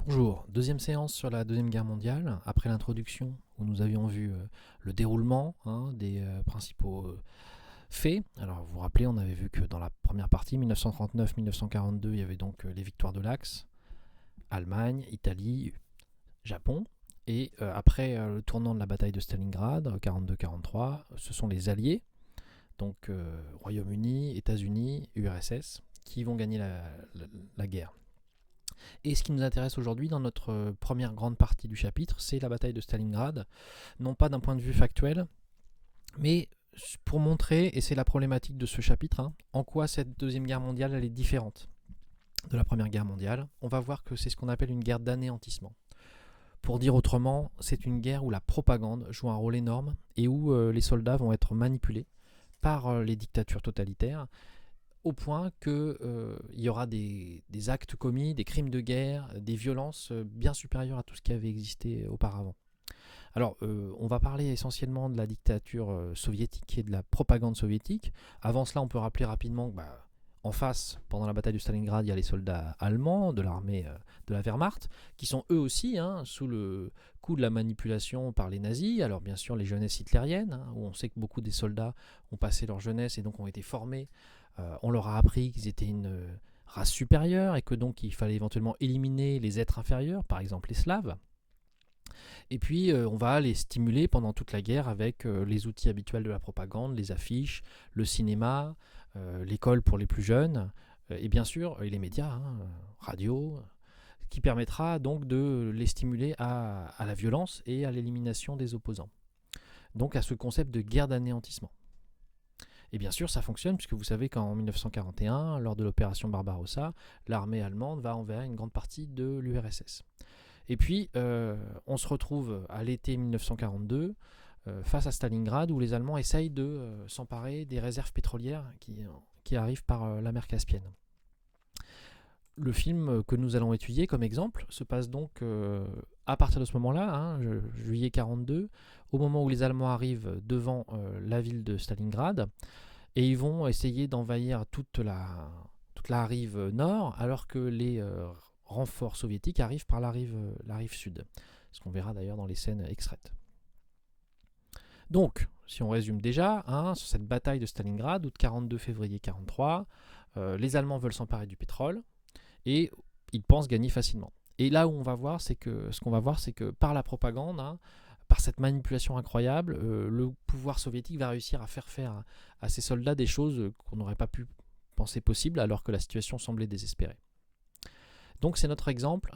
Bonjour, deuxième séance sur la Deuxième Guerre mondiale, après l'introduction où nous avions vu le déroulement des principaux faits. Alors vous vous rappelez, on avait vu que dans la première partie, 1939-1942, il y avait donc les victoires de l'Axe, Allemagne, Italie, Japon. Et après le tournant de la bataille de Stalingrad, 42-43, ce sont les Alliés, donc Royaume-Uni, États-Unis, URSS, qui vont gagner la guerre. Et ce qui nous intéresse aujourd'hui dans notre première grande partie du chapitre, c'est la bataille de Stalingrad, non pas d'un point de vue factuel, mais pour montrer, et c'est la problématique de ce chapitre, en quoi cette Deuxième Guerre mondiale elle est différente de la Première Guerre mondiale. On va voir que c'est ce qu'on appelle une guerre d'anéantissement. Pour dire autrement, c'est une guerre où la propagande joue un rôle énorme et où les soldats vont être manipulés par les dictatures totalitaires au point qu'il y aura des actes commis, des crimes de guerre, des violences bien supérieures à tout ce qui avait existé auparavant. Alors, on va parler essentiellement de la dictature soviétique et de la propagande soviétique. Avant cela, on peut rappeler rapidement que, en face, pendant la bataille de Stalingrad, il y a les soldats allemands de l'armée de la Wehrmacht, qui sont eux aussi sous le coup de la manipulation par les nazis. Alors bien sûr, les jeunesses hitlériennes, où on sait que beaucoup des soldats ont passé leur jeunesse et donc ont été formés. On leur a appris qu'ils étaient une race supérieure et que donc il fallait éventuellement éliminer les êtres inférieurs, par exemple les Slaves. Et puis on va les stimuler pendant toute la guerre avec les outils habituels de la propagande, les affiches, le cinéma, l'école pour les plus jeunes, et bien sûr et les médias, radio, qui permettra donc de les stimuler à la violence et à l'élimination des opposants. Donc à ce concept de guerre d'anéantissement. Et bien sûr, ça fonctionne puisque vous savez qu'en 1941, lors de l'opération Barbarossa, l'armée allemande va envers une grande partie de l'URSS. Et puis, on se retrouve à l'été 1942 face à Stalingrad où les Allemands essayent de s'emparer des réserves pétrolières qui arrivent par la mer Caspienne. Le film que nous allons étudier comme exemple se passe donc à partir de ce moment-là, juillet 42, au moment où les Allemands arrivent devant la ville de Stalingrad, et ils vont essayer d'envahir toute la rive nord, alors que les renforts soviétiques arrivent par la rive sud, ce qu'on verra d'ailleurs dans les scènes extraites. Donc, si on résume déjà, sur cette bataille de Stalingrad, août 42, février 43, les Allemands veulent s'emparer du pétrole, et ils pensent gagner facilement. Et là où on va voir, c'est que par la propagande, par cette manipulation incroyable, le pouvoir soviétique va réussir à faire à ses soldats des choses qu'on n'aurait pas pu penser possibles alors que la situation semblait désespérée. Donc c'est notre exemple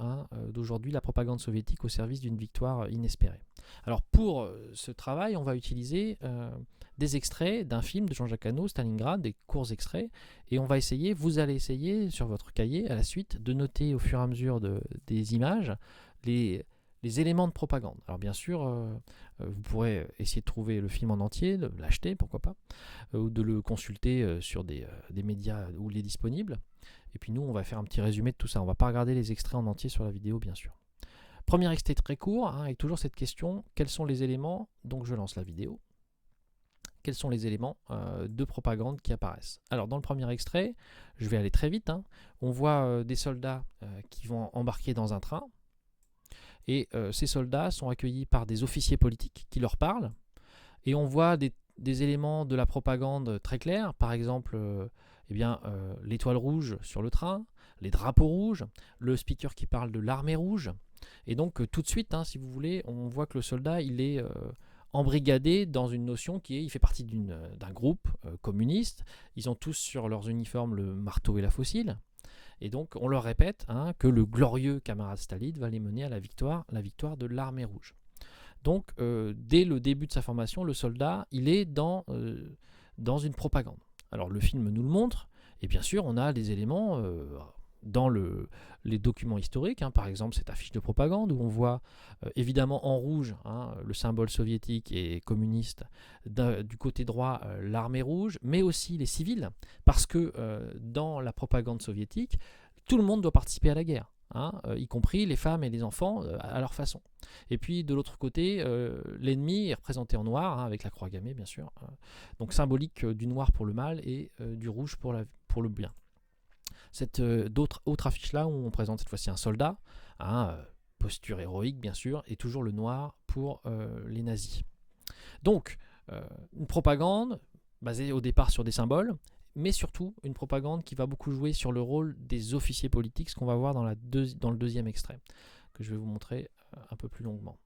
d'aujourd'hui, la propagande soviétique au service d'une victoire inespérée. Alors pour ce travail, on va utiliser des extraits d'un film de Jean-Jacques Hano, Stalingrad, des courts extraits, et vous allez essayer sur votre cahier à la suite de noter au fur et à mesure des images les éléments de propagande. Alors bien sûr, vous pourrez essayer de trouver le film en entier, de l'acheter, pourquoi pas, ou de le consulter sur des médias où il est disponible. Et puis nous, on va faire un petit résumé de tout ça. On ne va pas regarder les extraits en entier sur la vidéo, bien sûr. Premier extrait très court, avec toujours cette question, quels sont les éléments, donc je lance la vidéo, quels sont les éléments de propagande qui apparaissent. Alors dans le premier extrait, je vais aller très vite, on voit des soldats qui vont embarquer dans un train, et ces soldats sont accueillis par des officiers politiques qui leur parlent, et on voit des éléments de la propagande très clairs, par exemple l'étoile rouge sur le train, les drapeaux rouges, le speaker qui parle de l'armée rouge. Et donc tout de suite, si vous voulez, on voit que le soldat il est embrigadé dans une notion il fait partie d'un groupe communiste. Ils ont tous sur leurs uniformes le marteau et la faucille. Et donc on leur répète que le glorieux camarade Staline va les mener à la victoire de l'armée rouge. Donc dès le début de sa formation, le soldat il est dans une propagande. Alors le film nous le montre, et bien sûr on a des éléments dans les documents historiques, par exemple cette affiche de propagande où on voit évidemment en rouge le symbole soviétique et communiste, du côté droit l'armée rouge, mais aussi les civils, parce que dans la propagande soviétique, tout le monde doit participer à la guerre. Y compris les femmes et les enfants à leur façon. Et puis de l'autre côté, l'ennemi est représenté en noir, avec la croix gammée bien sûr, donc symbolique du noir pour le mal et du rouge pour le bien. Cette autre affiche là où on présente cette fois-ci un soldat Hein, posture héroïque, bien sûr, et toujours le noir pour les nazis. Donc, une propagande basée au départ sur des symboles, mais surtout une propagande qui va beaucoup jouer sur le rôle des officiers politiques, ce qu'on va voir dans le deuxième extrait, que je vais vous montrer un peu plus longuement.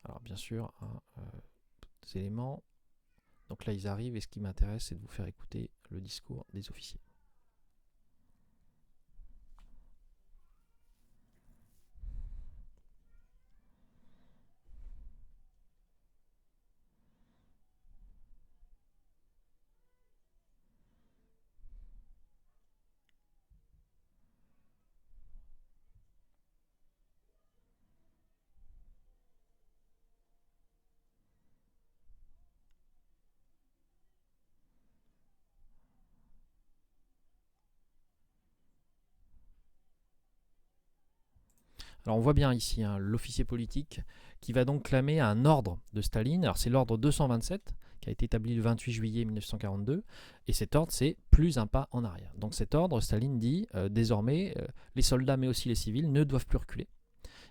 Alors bien sûr, des éléments. Donc là, ils arrivent et ce qui m'intéresse, c'est de vous faire écouter le discours des officiers. Alors on voit bien ici l'officier politique qui va donc clamer un ordre de Staline. Alors c'est l'ordre 227 qui a été établi le 28 juillet 1942. Et cet ordre, c'est plus un pas en arrière. Donc cet ordre, Staline dit désormais, les soldats mais aussi les civils ne doivent plus reculer.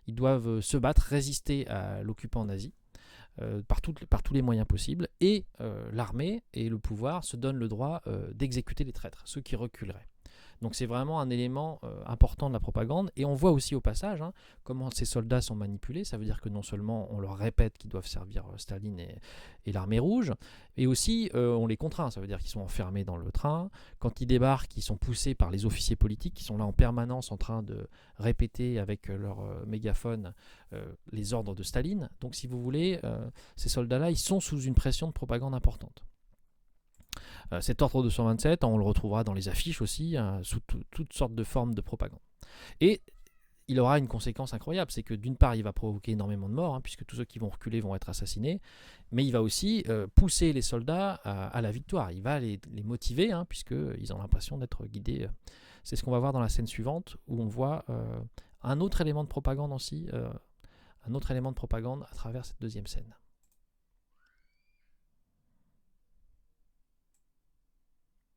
Ils doivent se battre, résister à l'occupant nazi. Par tous les moyens possibles, et l'armée et le pouvoir se donnent le droit d'exécuter les traîtres, ceux qui reculeraient. Donc c'est vraiment un élément important de la propagande, et on voit aussi au passage comment ces soldats sont manipulés. Ça veut dire que non seulement on leur répète qu'ils doivent servir Staline et l'armée rouge, et aussi on les contraint. Ça veut dire qu'ils sont enfermés dans le train. Quand ils débarquent, ils sont poussés par les officiers politiques qui sont là en permanence en train de répéter avec leur mégaphone les ordres de Staline. Donc si vous voulez, ces soldats-là, ils sont sous une pression de propagande importante. Cet ordre 227, on le retrouvera dans les affiches aussi, sous toutes sortes de formes de propagande. Et il aura une conséquence incroyable, c'est que d'une part, il va provoquer énormément de morts, puisque tous ceux qui vont reculer vont être assassinés, mais il va aussi pousser les soldats à la victoire. Il va les motiver, puisqu'ils ont l'impression d'être guidés. C'est ce qu'on va voir dans la scène suivante, où on voit un autre élément de propagande aussi, un autre élément de propagande à travers cette deuxième scène.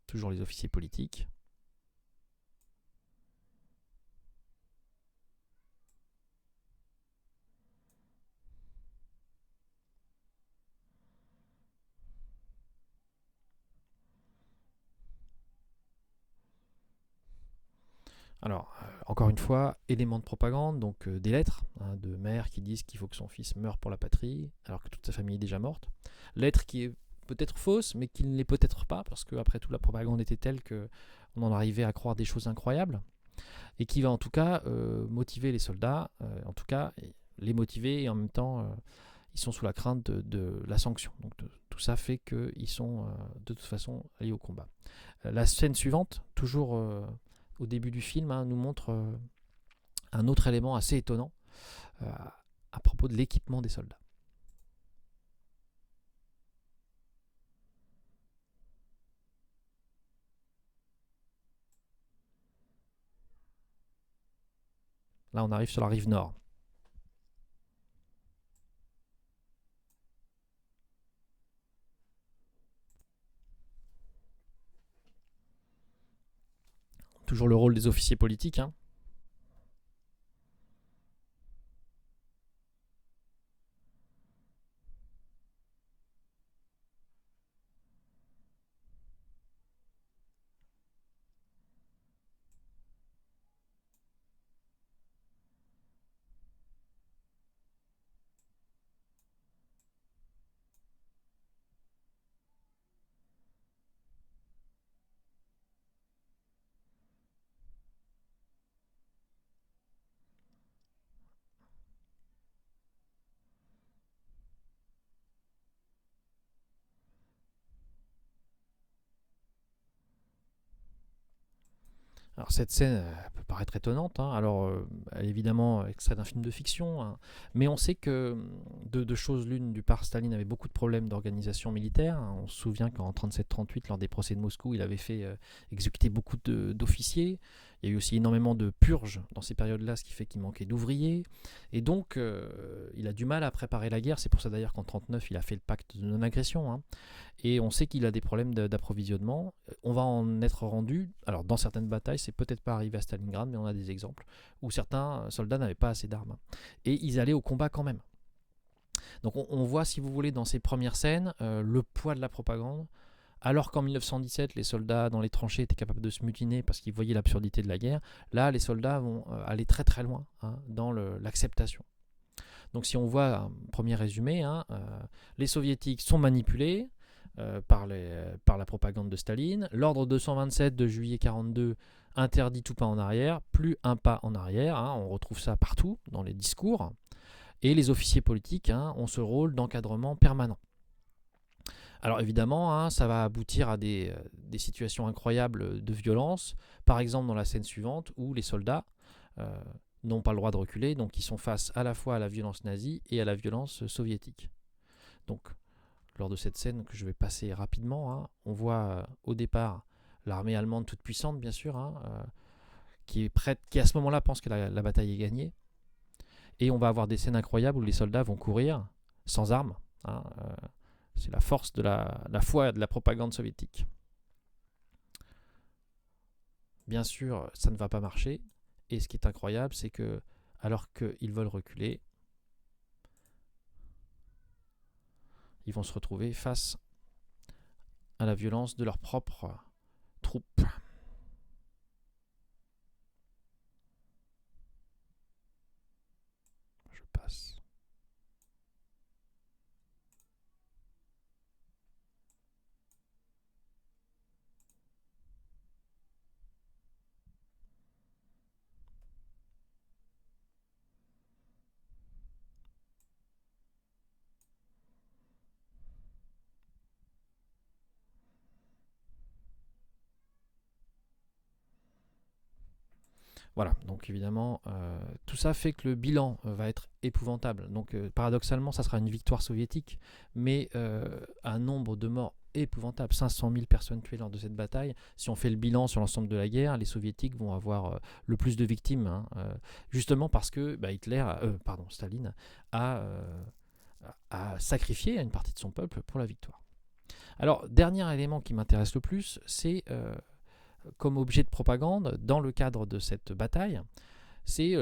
Toujours les officiers politiques. Alors, encore une fois, élément de propagande, donc des lettres de mères qui disent qu'il faut que son fils meure pour la patrie, alors que toute sa famille est déjà morte. Lettre qui est peut-être fausse, mais qui ne l'est peut-être pas, parce qu'après tout, la propagande était telle qu'on en arrivait à croire des choses incroyables, et qui va en tout cas motiver les soldats, en tout cas les motiver, et en même temps, ils sont sous la crainte de la sanction. Donc tout ça fait qu'ils sont de toute façon allés au combat. La scène suivante, toujours au début du film, nous montre un autre élément assez étonnant à propos de l'équipement des soldats. Là, on arrive sur la rive nord. Toujours le rôle des officiers politiques. Alors cette scène peut paraître étonnante, hein. Alors elle est évidemment extraite d'un film de fiction, hein. Mais on sait que de deux choses l'une, du part Staline avait beaucoup de problèmes d'organisation militaire, hein. On se souvient qu'en 37-38, lors des procès de Moscou, il avait fait exécuter beaucoup d'officiers. Il y a eu aussi énormément de purges dans ces périodes-là, ce qui fait qu'il manquait d'ouvriers. Et donc il a du mal à préparer la guerre. C'est pour ça d'ailleurs qu'en 39, il a fait le pacte de non-agression, hein. Et on sait qu'il a des problèmes d'approvisionnement. On va en être rendu, alors dans certaines batailles, c'est peut-être pas arrivé à Stalingrad, mais on a des exemples où certains soldats n'avaient pas assez d'armes. Et ils allaient au combat quand même. Donc on voit, si vous voulez, dans ces premières scènes, le poids de la propagande. Alors qu'en 1917, les soldats dans les tranchées étaient capables de se mutiner parce qu'ils voyaient l'absurdité de la guerre, là, les soldats vont aller très très loin, hein, dans l'acceptation. Donc si on voit un premier résumé, hein, les soviétiques sont manipulés par la propagande de Staline. L'ordre 227 de juillet 42 interdit tout pas en arrière, plus un pas en arrière, hein, on retrouve ça partout dans les discours. Et les officiers politiques, hein, ont ce rôle d'encadrement permanent. Alors évidemment, hein, ça va aboutir à des situations incroyables de violence, par exemple dans la scène suivante où les soldats n'ont pas le droit de reculer, donc ils sont face à la fois à la violence nazie et à la violence soviétique. Donc lors de cette scène que je vais passer rapidement, hein, on voit au départ l'armée allemande toute puissante, bien sûr, hein, qui est prête, qui à ce moment-là pense que la bataille est gagnée. Et on va avoir des scènes incroyables où les soldats vont courir sans armes, hein, c'est la force de la foi de la propagande soviétique. Bien sûr, ça ne va pas marcher. Et ce qui est incroyable, c'est que alors qu'ils veulent reculer, ils vont se retrouver face à la violence de leurs propres troupes. Je passe. Voilà, donc évidemment, tout ça fait que le bilan va être épouvantable. Donc paradoxalement, ça sera une victoire soviétique, mais un nombre de morts épouvantable, 500 000 personnes tuées lors de cette bataille. Si on fait le bilan sur l'ensemble de la guerre, les soviétiques vont avoir le plus de victimes, hein, justement parce que Staline a sacrifié une partie de son peuple pour la victoire. Alors, dernier élément qui m'intéresse le plus, c'est comme objet de propagande, dans le cadre de cette bataille, c'est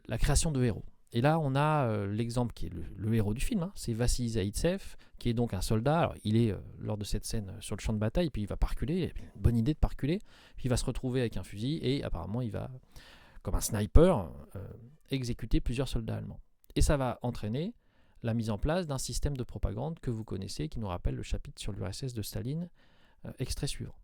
la création de héros. Et là, on a l'exemple qui est le héros du film, hein, c'est Vassili Zaïtsev, qui est donc un soldat. Alors, il est, lors de cette scène, sur le champ de bataille, puis il va pas reculer, il a une bonne idée de pas reculer, puis il va se retrouver avec un fusil, et apparemment, il va, comme un sniper, exécuter plusieurs soldats allemands. Et ça va entraîner la mise en place d'un système de propagande que vous connaissez, qui nous rappelle le chapitre sur l'URSS de Staline, extrait suivant.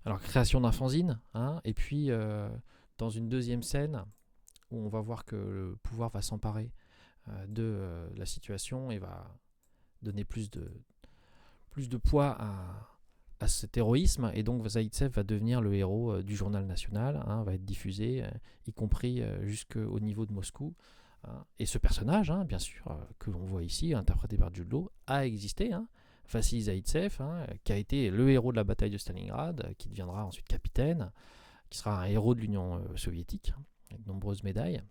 Alors, création d'un fanzine, hein, et puis dans une deuxième scène où on va voir que le pouvoir va s'emparer de la situation et va donner plus de poids à cet héroïsme, et donc Zaïtsev va devenir le héros du journal national, hein, va être diffusé, y compris jusqu'au niveau de Moscou. Hein. Et ce personnage, hein, bien sûr, que l'on voit ici, interprété par Jude Law, a existé, hein. Vassili Zaïtsev, hein, qui a été le héros de la bataille de Stalingrad, qui deviendra ensuite capitaine, qui sera un héros de l'Union soviétique, hein, avec de nombreuses médailles.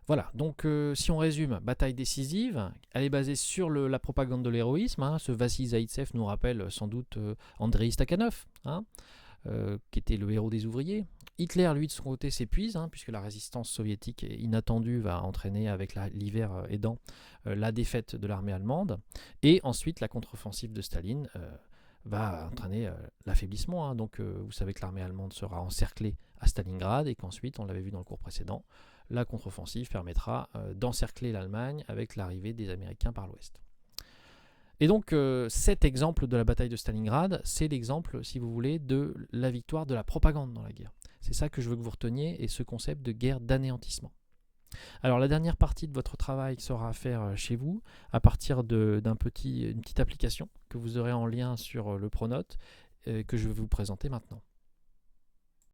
Voilà, donc si on résume, bataille décisive, elle est basée sur la propagande de l'héroïsme, hein. Ce Vassili Zaïtsev nous rappelle sans doute Andrei Stakhanov, hein, qui était le héros des ouvriers. Hitler, lui, de son côté, s'épuise, puisque la résistance soviétique inattendue va entraîner, avec l'hiver aidant, la défaite de l'armée allemande. Et ensuite, la contre-offensive de Staline va entraîner l'affaiblissement. Donc, vous savez que l'armée allemande sera encerclée à Stalingrad et qu'ensuite, on l'avait vu dans le cours précédent, la contre-offensive permettra d'encercler l'Allemagne avec l'arrivée des Américains par l'ouest. Et donc, cet exemple de la bataille de Stalingrad, c'est l'exemple, si vous voulez, de la victoire de la propagande dans la guerre. C'est ça que je veux que vous reteniez, et ce concept de guerre d'anéantissement. Alors, la dernière partie de votre travail sera à faire chez vous, à partir d'une petite application que vous aurez en lien sur le Pronote, que je vais vous présenter maintenant.